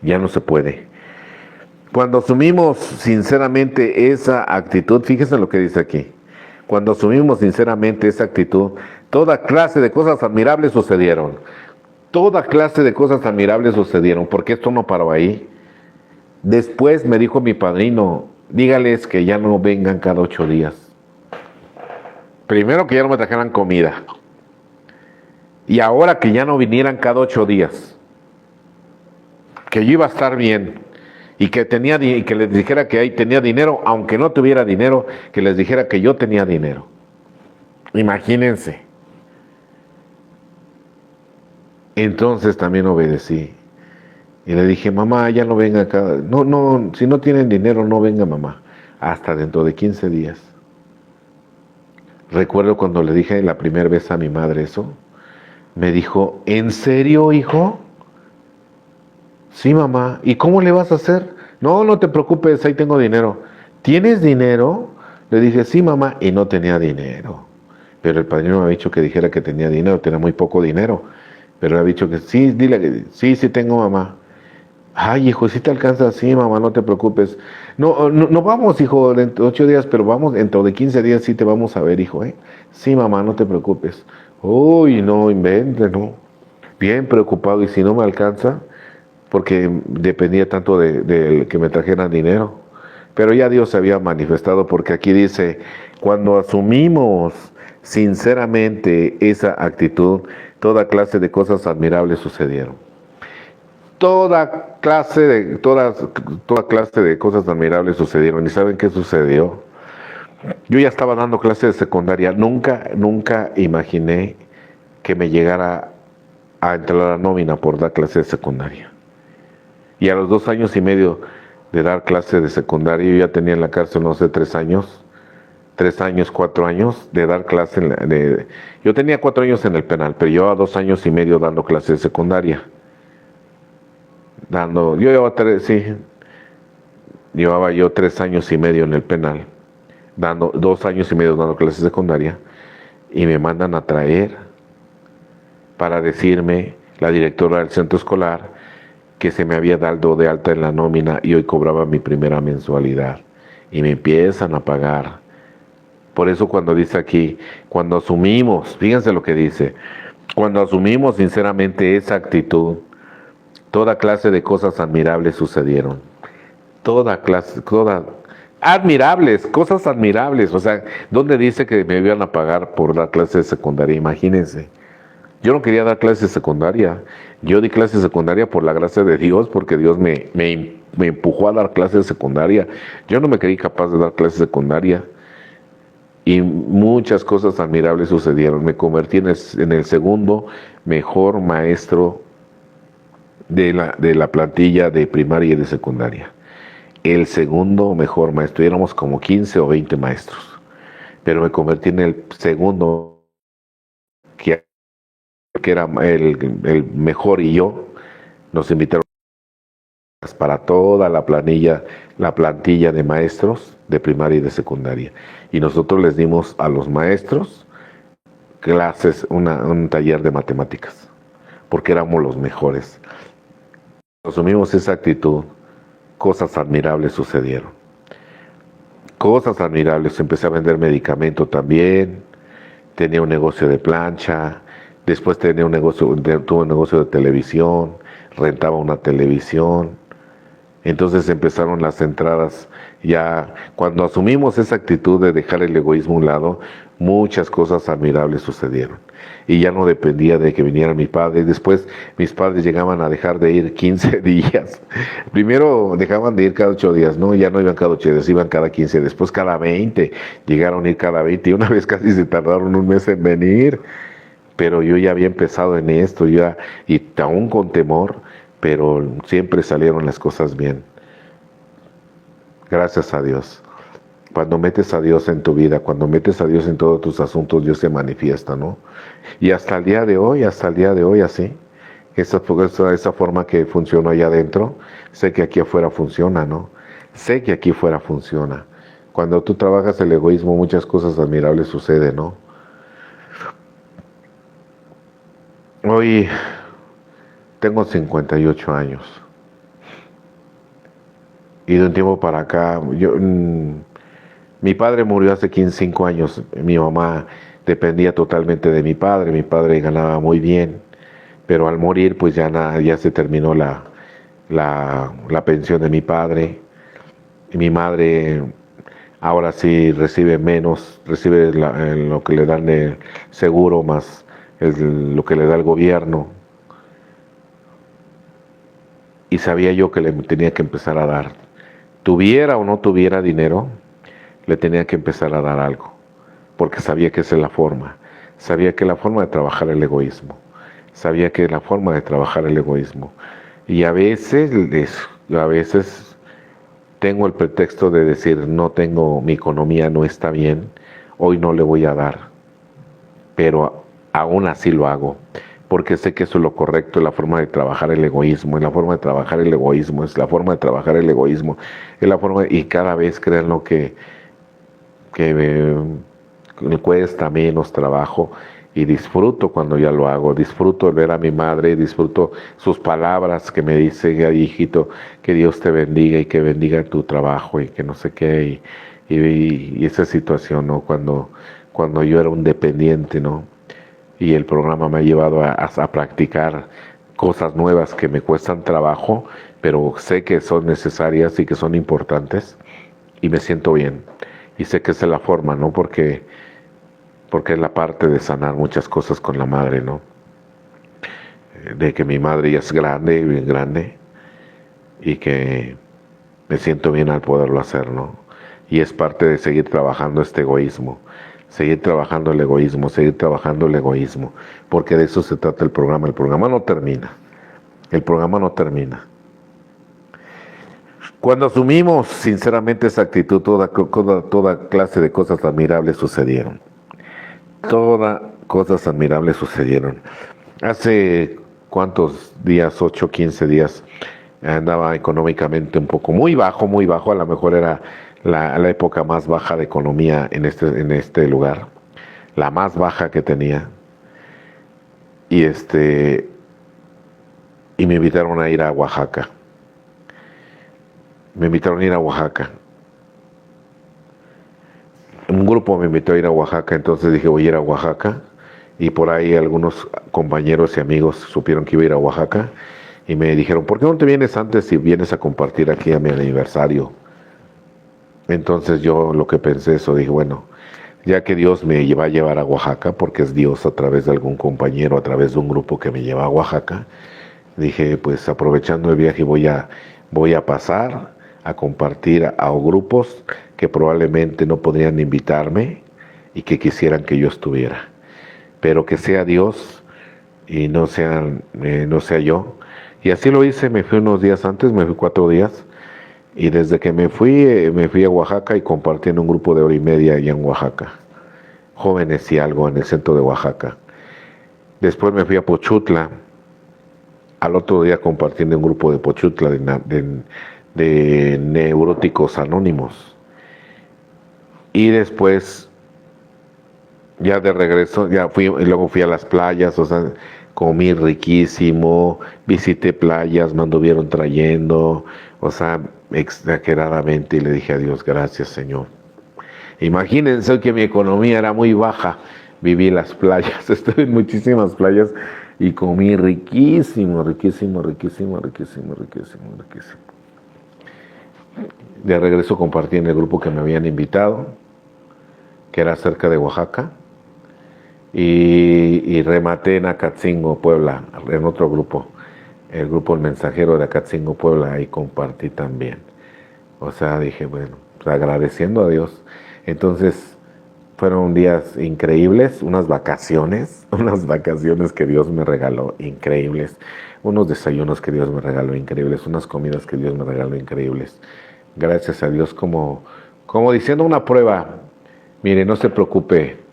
Ya no se puede. Cuando asumimos sinceramente esa actitud, fíjense lo que dice aquí. Cuando asumimos sinceramente esa actitud, toda clase de cosas admirables sucedieron. Toda clase de cosas admirables sucedieron, porque esto no paró ahí. Después me dijo mi padrino, dígales que ya no vengan cada 8 días. Primero que ya no me trajeran comida. Y ahora que ya no vinieran cada 8 días. Que yo iba a estar bien. Y que les dijera que ahí tenía dinero, aunque no tuviera dinero, que les dijera que yo tenía dinero. Imagínense. Entonces también obedecí. Y le dije, mamá, ya no venga acá. No, si no tienen dinero, no venga, mamá. Hasta dentro de 15 días. Recuerdo cuando le dije la primera vez a mi madre eso. Me dijo, ¿en serio, hijo? Sí, mamá. ¿Y cómo le vas a hacer? No te preocupes, ahí tengo dinero. ¿Tienes dinero? Le dije, sí, mamá. Y no tenía dinero. Pero el padrino me había dicho que dijera que tenía dinero. Tenía muy poco dinero. Pero le había dicho que sí, dile que sí tengo, mamá. Ay, hijo, si te alcanza, sí, mamá, no te preocupes. No vamos, hijo, dentro de 8 días, pero vamos, dentro de 15 días sí te vamos a ver, hijo, ¿eh? Sí, mamá, no te preocupes. Uy, no invente, no. Bien preocupado, y si no me alcanza, porque dependía tanto de que me trajeran dinero. Pero ya Dios se había manifestado, porque aquí dice, cuando asumimos sinceramente esa actitud, toda clase de cosas admirables sucedieron. Toda clase de cosas admirables sucedieron. ¿Y saben qué sucedió? Yo ya estaba dando clases de secundaria. Nunca imaginé que me llegara a entrar a la nómina por dar clases de secundaria. Y a los 2 años y medio de dar clases de secundaria, yo ya tenía en la cárcel, no sé, 4 años de dar clases. Yo tenía 4 años en el penal, pero llevaba 2 años y medio dando clases de secundaria. Llevaba yo 3 años y medio en el penal, 2 años y medio dando clases de secundaria, y me mandan a traer para decirme la directora del centro escolar que se me había dado de alta en la nómina y hoy cobraba mi primera mensualidad, y me empiezan a pagar. Por eso cuando dice aquí, cuando asumimos, fíjense lo que dice, cuando asumimos sinceramente esa actitud, toda clase de cosas admirables sucedieron. Cosas admirables. O sea, ¿dónde dice que me iban a pagar por dar clases de secundaria? Imagínense. Yo no quería dar clases de secundaria. Yo di clases de secundaria por la gracia de Dios, porque Dios me empujó a dar clases de secundaria. Yo no me creí capaz de dar clases de secundaria. Y muchas cosas admirables sucedieron. Me convertí en el segundo mejor maestro de la plantilla de primaria y de secundaria. El segundo mejor maestro. Éramos como 15 o 20 maestros. Pero me convertí en el segundo, que era el mejor, y yo nos invitaron para toda la plantilla de maestros de primaria y de secundaria. Y nosotros les dimos a los maestros clases, un taller de matemáticas, porque éramos los mejores. Asumimos esa actitud, cosas admirables sucedieron. Cosas admirables, empecé a vender medicamento también, tenía un negocio de plancha, después tenía tuve un negocio de televisión, rentaba una televisión. Entonces empezaron las entradas. Ya cuando asumimos esa actitud de dejar el egoísmo a un lado, muchas cosas admirables sucedieron. Y ya no dependía de que viniera mi padre. Después mis padres llegaban a dejar de ir 15 días. Primero dejaban de ir cada 8 días, ¿no? Ya no iban cada 8 días, iban cada 15. Después cada 20. Llegaron a ir cada 20. Y una vez casi se tardaron un mes en venir. Pero yo ya había empezado en esto, y aún con temor, pero siempre salieron las cosas bien. Gracias a Dios. Cuando metes a Dios en tu vida, cuando metes a Dios en todos tus asuntos, Dios se manifiesta, ¿no? Y hasta el día de hoy así, esa forma que funcionó allá adentro, sé que aquí afuera funciona, ¿no? Sé que aquí afuera funciona. Cuando tú trabajas el egoísmo, muchas cosas admirables suceden, ¿no? Hoy tengo 58 años. Y de un tiempo para acá, mi padre murió hace 5 años. Mi mamá dependía totalmente de mi padre ganaba muy bien, pero al morir pues ya se terminó la pensión de mi padre. Y mi madre ahora sí recibe menos, recibe lo que le dan de seguro más lo que le da el gobierno. Y sabía yo que le tenía que empezar a dar. Tuviera o no tuviera dinero, le tenía que empezar a dar algo, porque sabía que esa es la forma. Sabía que la forma de trabajar el egoísmo. Sabía que la forma de trabajar el egoísmo. Y a veces tengo el pretexto de decir, mi economía no está bien, hoy no le voy a dar. Pero aún así lo hago, porque sé que eso es lo correcto, es la forma de trabajar el egoísmo, es la forma de trabajar el egoísmo, es la forma de trabajar el egoísmo, es la forma, y cada vez créanlo que me cuesta menos trabajo y disfruto cuando ya lo hago, disfruto el ver a mi madre, disfruto sus palabras que me dice, ay, hijito, que Dios te bendiga y que bendiga tu trabajo y que no sé qué, y esa situación, ¿no? Cuando yo era un dependiente, ¿no? Y el programa me ha llevado a practicar cosas nuevas que me cuestan trabajo, pero sé que son necesarias y que son importantes y me siento bien. Y sé que esa es la forma, ¿no? Porque es la parte de sanar muchas cosas con la madre, ¿no? De que mi madre ya es grande, bien grande, y que me siento bien al poderlo hacer, ¿no? Y es parte de seguir trabajando este egoísmo. Seguir trabajando el egoísmo, porque de eso se trata el programa. El programa no termina. El programa no termina. Cuando asumimos sinceramente esa actitud, toda clase de cosas admirables sucedieron. Cosas admirables sucedieron. Hace cuántos días, 8, 15 días, andaba económicamente un poco muy bajo, a lo mejor era la época más baja de economía en este lugar, la más baja que tenía, y me invitaron a ir a Oaxaca. Un grupo me invitó a ir a Oaxaca, entonces dije voy a ir a Oaxaca, y por ahí algunos compañeros y amigos supieron que iba a ir a Oaxaca, y me dijeron, ¿por qué no te vienes antes y vienes a compartir aquí a mi aniversario? Entonces yo lo que pensé eso, dije, bueno, ya que Dios me va a llevar a Oaxaca, porque es Dios a través de algún compañero, a través de un grupo que me lleva a Oaxaca, dije, pues aprovechando el viaje voy a pasar a compartir a grupos que probablemente no podrían invitarme y que quisieran que yo estuviera, pero que sea Dios y no sea yo. Y así lo hice, me fui unos días antes, me fui 4 días, y desde que me fui a Oaxaca y compartí en un grupo de 1 hora y media allá en Oaxaca, Jóvenes y Algo, en el centro de Oaxaca. Después me fui a Pochutla, al otro día compartiendo en un grupo de Pochutla de neuróticos anónimos. Y después Ya de regreso, ya fui, y luego fui a las playas, o sea, comí riquísimo, visité playas, me anduvieron trayendo, o sea, exageradamente, y le dije a Dios, gracias, Señor. Imagínense que mi economía era muy baja, viví las playas, estuve en muchísimas playas y comí riquísimo, riquísimo, riquísimo, riquísimo, riquísimo, riquísimo. De regreso compartí en el grupo que me habían invitado, que era cerca de Oaxaca, y rematé en Acatzingo, Puebla, en otro grupo, el grupo El Mensajero de Acatzingo, Puebla, y compartí también. O sea, dije, bueno, pues agradeciendo a Dios. Entonces, fueron días increíbles, unas vacaciones que Dios me regaló increíbles, unos desayunos que Dios me regaló increíbles, unas comidas que Dios me regaló increíbles. Gracias a Dios, como diciendo una prueba, mire, no se preocupe,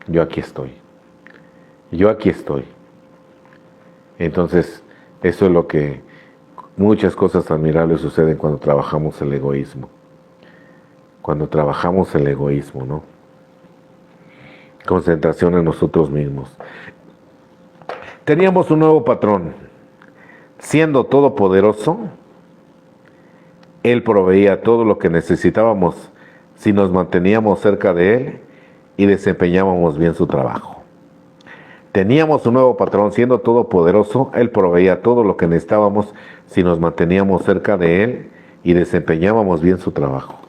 yo aquí estoy, yo aquí estoy. Entonces, eso es lo que muchas cosas admirables suceden cuando trabajamos el egoísmo, ¿no? Concentración en nosotros mismos. Teníamos un nuevo patrón. Siendo todopoderoso, Él proveía todo lo que necesitábamos si nos manteníamos cerca de Él y desempeñábamos bien su trabajo. Teníamos un nuevo patrón. Siendo todopoderoso, Él proveía todo lo que necesitábamos si nos manteníamos cerca de Él y desempeñábamos bien su trabajo.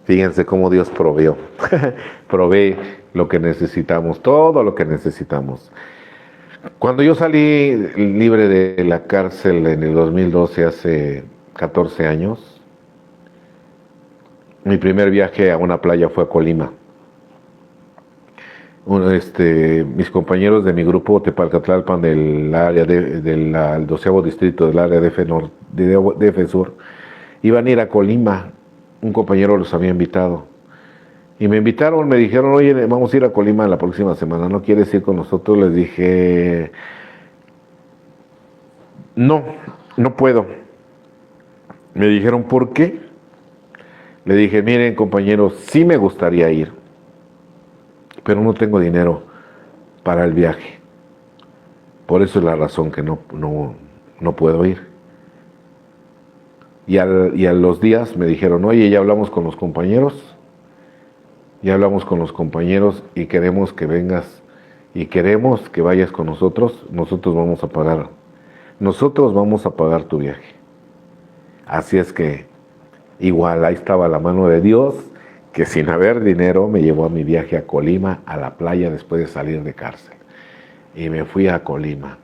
Fíjense cómo Dios proveó. Provee lo que necesitamos, todo lo que necesitamos. Cuando yo salí libre de la cárcel en el 2012, hace 14 años, mi primer viaje a una playa fue a Colima. Mis compañeros de mi grupo Tepalcatlalpan del área del 12º distrito del área DF Sur iban a ir a Colima. Un compañero los había invitado. Y me invitaron, me dijeron, oye, vamos a ir a Colima la próxima semana, ¿no quieres ir con nosotros? Les dije, no, no puedo. Me dijeron, ¿por qué? Le dije, miren compañeros, sí me gustaría ir, pero no tengo dinero para el viaje. Por eso es la razón que no puedo ir. Y a los días me dijeron, oye, ya hablamos con los compañeros, y queremos que vengas y queremos que vayas con nosotros, nosotros vamos a pagar tu viaje. Así es que igual ahí estaba la mano de Dios, que sin haber dinero me llevó a mi viaje a Colima, a la playa después de salir de cárcel. Y me fui a Colima.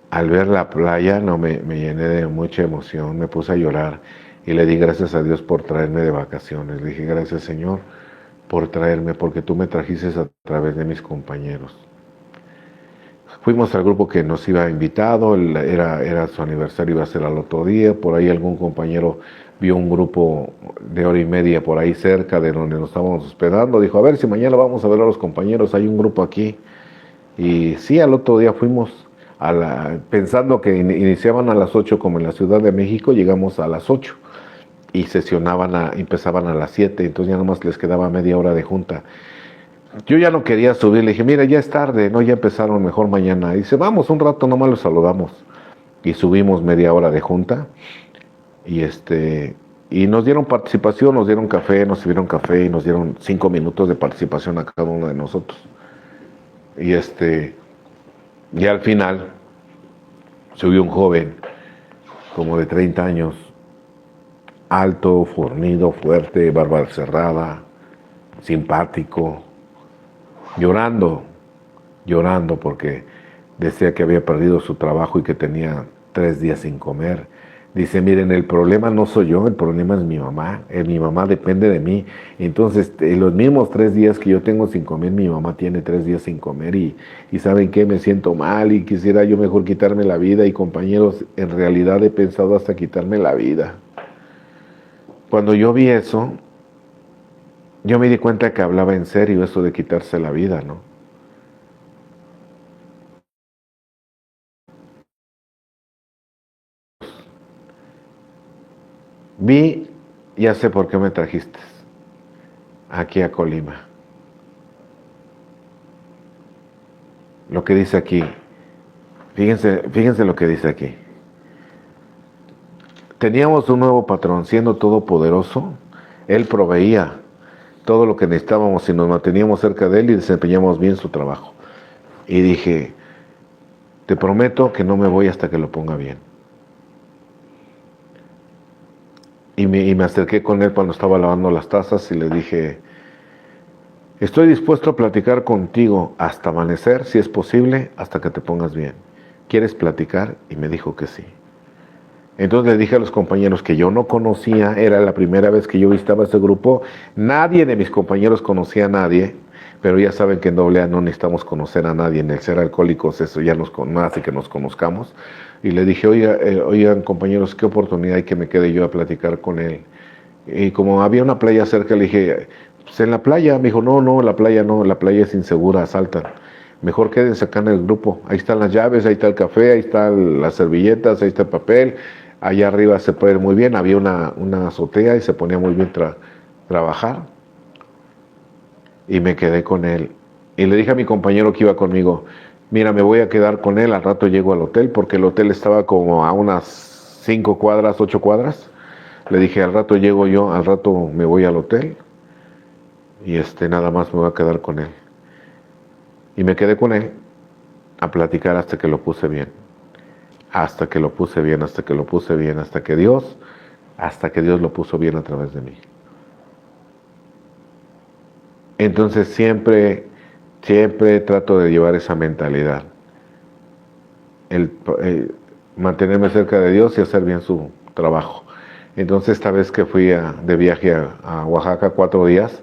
Al ver la playa no me llené de mucha emoción, me puse a llorar y le di gracias a Dios por traerme de vacaciones. Le dije, gracias Señor por traerme, porque tú me trajiste a través de mis compañeros. Fuimos al grupo que nos iba invitado, era su aniversario, iba a ser al otro día, por ahí algún compañero vio un grupo de hora y media por ahí cerca de donde nos estábamos hospedando, dijo, a ver si mañana vamos a ver a los compañeros, hay un grupo aquí. Y sí, al otro día fuimos, pensando que iniciaban a las 8 como en la Ciudad de México, llegamos a las 8 y empezaban a las 7, entonces ya nomás les quedaba media hora de junta. Yo ya no quería subir, le dije, mira, ya es tarde, no, ya empezaron, mejor mañana. Y dice, vamos, un rato nomás los saludamos. Y subimos media hora de junta y y nos dieron participación, nos sirvieron café y nos dieron 5 minutos de participación a cada uno de nosotros. Y y al final subió un joven como de 30 años, alto, fornido, fuerte, barba cerrada, simpático, llorando, llorando porque decía que había perdido su trabajo y que tenía 3 días sin comer. Dice, miren, el problema no soy yo, el problema es mi mamá depende de mí. Entonces, los mismos 3 días que yo tengo sin comer, mi mamá tiene 3 días sin comer y ¿saben qué? Me siento mal y quisiera yo mejor quitarme la vida y compañeros, en realidad he pensado hasta quitarme la vida. Cuando yo vi eso, yo me di cuenta que hablaba en serio eso de quitarse la vida, ¿no? Vi, ya sé por qué me trajiste. aquí a Colima. Lo que dice aquí, fíjense lo que dice aquí. Teníamos un nuevo patrón, siendo todopoderoso, Él proveía todo lo que necesitábamos y nos manteníamos cerca de Él y desempeñamos bien su trabajo. Y dije, te prometo que no me voy hasta que lo ponga bien. Y me acerqué con Él cuando estaba lavando las tazas y le dije, estoy dispuesto a platicar contigo hasta amanecer, si es posible, hasta que te pongas bien. ¿Quieres platicar? Y me dijo que sí. Entonces le dije a los compañeros que yo no conocía, era la primera vez que yo visitaba ese grupo, nadie de mis compañeros conocía a nadie, pero ya saben que en AA no necesitamos conocer a nadie, en el ser alcohólicos eso ya no hace que nos conozcamos. Y le dije, oigan compañeros, qué oportunidad hay que me quede yo a platicar con él. Y como había una playa cerca, le dije, pues en la playa. Me dijo, no, la playa no, la playa es insegura, asaltan. Mejor quédense acá en el grupo, ahí están las llaves, ahí está el café, ahí están las servilletas, ahí está el papel. Allá arriba se puede ir muy bien, había una azotea y se ponía muy bien trabajar. Y me quedé con él. Y le dije a mi compañero que iba conmigo, mira, me voy a quedar con él, al rato llego al hotel, porque el hotel estaba como a unas 5 cuadras, 8 cuadras. Le dije, al rato llego yo, al rato me voy al hotel y nada más me voy a quedar con él. Y me quedé con él a platicar hasta que lo puse bien. Hasta que lo puse bien, hasta que lo puse bien, hasta que Dios lo puso bien a través de mí. Entonces siempre trato de llevar esa mentalidad. El mantenerme cerca de Dios y hacer bien su trabajo. Entonces esta vez que fui de viaje a Oaxaca 4 días,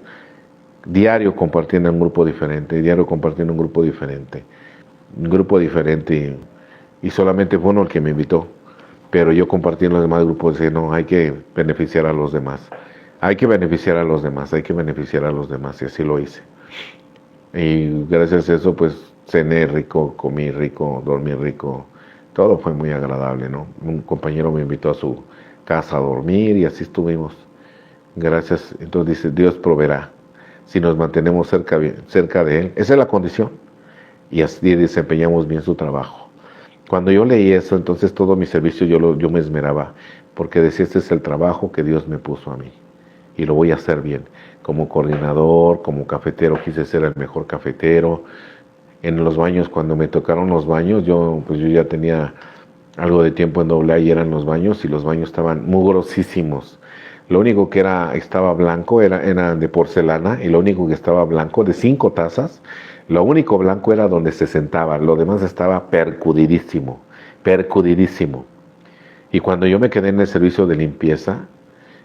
diario compartiendo en un grupo diferente, un grupo diferente y solamente fue uno el que me invitó, pero yo compartí en los demás grupos, decía, no, hay que beneficiar a los demás, hay que beneficiar a los demás, y así lo hice. Y gracias a eso, pues, cené rico, comí rico, dormí rico, todo fue muy agradable, ¿no? Un compañero me invitó a su casa a dormir y así estuvimos. Gracias, entonces dice, Dios proveerá, si nos mantenemos cerca de Él, esa es la condición, y así desempeñamos bien su trabajo. Cuando yo leí eso, entonces todo mi servicio yo me esmeraba, porque decía, este es el trabajo que Dios me puso a mí, y lo voy a hacer bien. Como coordinador, como cafetero, quise ser el mejor cafetero. En los baños, cuando me tocaron los baños, yo ya tenía algo de tiempo en AA y eran los baños, y los baños estaban mugrosísimos. Lo único que estaba blanco era de porcelana, y lo único que estaba blanco, de 5 tazas, lo único blanco era donde se sentaba, lo demás estaba percudidísimo. Y cuando yo me quedé en el servicio de limpieza,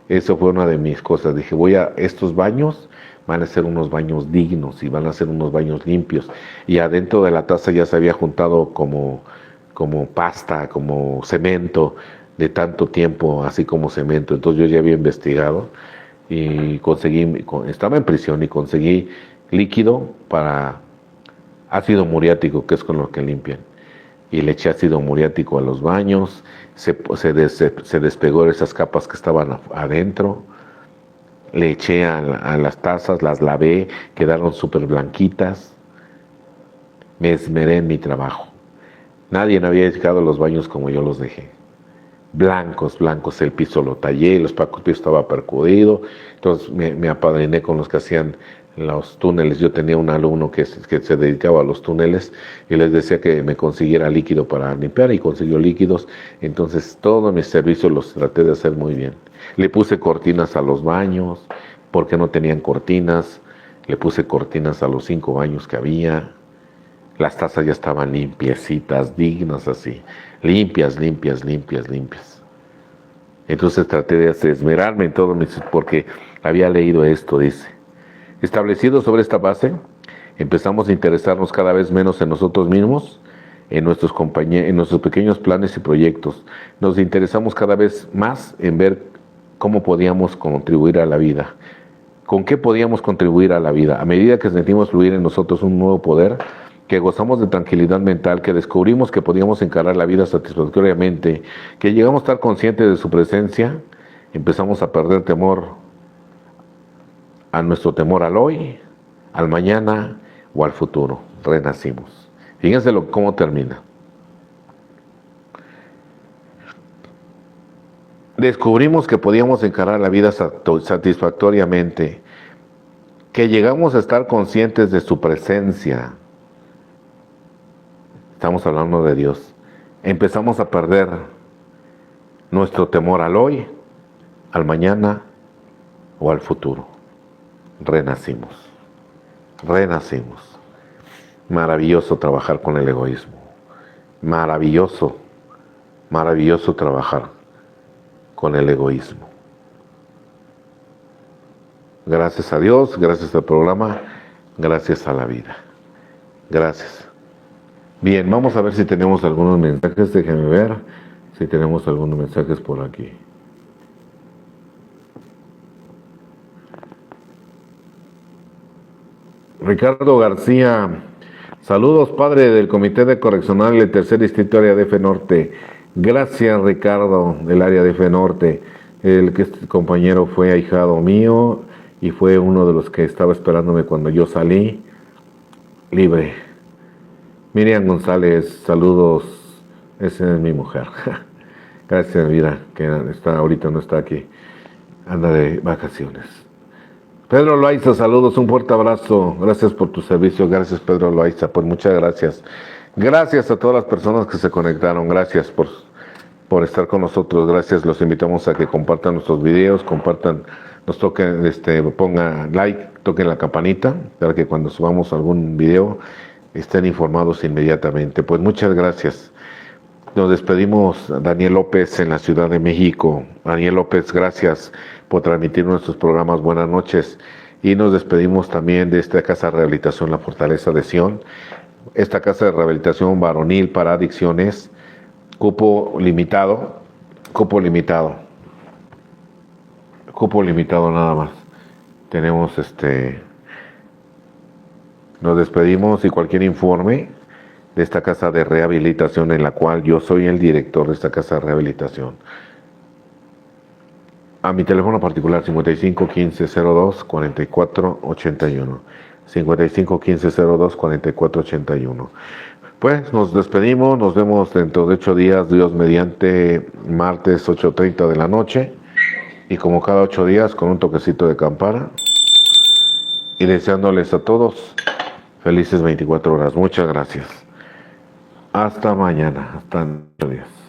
eso fue una de mis cosas. Dije, estos baños van a ser unos baños dignos y van a ser unos baños limpios. Y adentro de la taza ya se había juntado como pasta, como cemento, de tanto tiempo, así como cemento. Entonces yo ya había investigado y estaba en prisión y conseguí líquido para ácido muriático, que es con lo que limpian. Y le eché ácido muriático a los baños, se despegó de esas capas que estaban adentro, le eché a las tazas, las lavé, quedaron súper blanquitas. Me esmeré en mi trabajo. Nadie me había dejado los baños como yo los dejé. Blancos, el piso lo tallé, el piso estaba percudido, entonces me apadriné con los que hacían los túneles. Yo tenía un alumno que se dedicaba a los túneles y les decía que me consiguiera líquido para limpiar, y consiguió líquidos. Entonces todos mis servicios los traté de hacer muy bien. Le puse cortinas a los baños porque no tenían cortinas, le puse cortinas a los 5 baños que había. Las tazas ya estaban limpiecitas, dignas así, limpias. Entonces traté de esmerarme en todo, porque había leído esto, dice. Establecido sobre esta base, empezamos a interesarnos cada vez menos en nosotros mismos, en nuestros pequeños planes y proyectos. Nos interesamos cada vez más en ver cómo podíamos contribuir a la vida. ¿Con qué podíamos contribuir a la vida? A medida que sentimos fluir en nosotros un nuevo poder, que gozamos de tranquilidad mental, que descubrimos que podíamos encarar la vida satisfactoriamente, que llegamos a estar conscientes de su presencia, empezamos a perder temor a nuestro temor al hoy, al mañana o al futuro. Renacimos. Fíjense cómo termina. Descubrimos que podíamos encarar la vida satisfactoriamente, que llegamos a estar conscientes de su presencia. Estamos hablando de Dios. Empezamos a perder nuestro temor al hoy, al mañana o al futuro. Renacimos. Renacimos. Maravilloso trabajar con el egoísmo. Maravilloso, maravilloso trabajar con el egoísmo. Gracias a Dios, gracias al programa, gracias a la vida. Gracias. Bien, vamos a ver si tenemos algunos mensajes. Déjenme ver si tenemos algunos mensajes por aquí. Ricardo García, saludos padre del Comité de Correccional del Tercer Distrito Área DF Norte. Gracias Ricardo del Área DF Norte. Este compañero fue ahijado mío y fue uno de los que estaba esperándome cuando yo salí libre. Miriam González, saludos. Esa es mi mujer. Gracias, mira, que ahorita no está aquí. Anda de vacaciones. Pedro Loaiza, saludos, un fuerte abrazo. Gracias por tu servicio. Gracias, Pedro Loaiza. Pues muchas gracias. Gracias a todas las personas que se conectaron. Gracias por estar con nosotros. Gracias. Los invitamos a que compartan nuestros videos, compartan, nos toquen, pongan like, toquen la campanita para que cuando subamos algún video estén informados inmediatamente. Pues muchas gracias. Nos despedimos, Daniel López en la Ciudad de México. Daniel López, gracias por transmitir nuestros programas. Buenas noches. Y nos despedimos también de esta Casa de Rehabilitación La Fortaleza de Sion. Esta Casa de Rehabilitación Varonil para Adicciones, cupo limitado nada más. Tenemos nos despedimos y cualquier informe de esta casa de rehabilitación en la cual yo soy el director de esta casa de rehabilitación. A mi teléfono particular 55 15 02 44 81. 55 15 02 44 81. Pues nos despedimos, nos vemos dentro de 8 días, Dios mediante, martes 8:30 de la noche. Y como cada 8 días con un toquecito de campana. Y deseándoles a todos felices 24 horas. Muchas gracias. Hasta mañana. Hasta 8 días.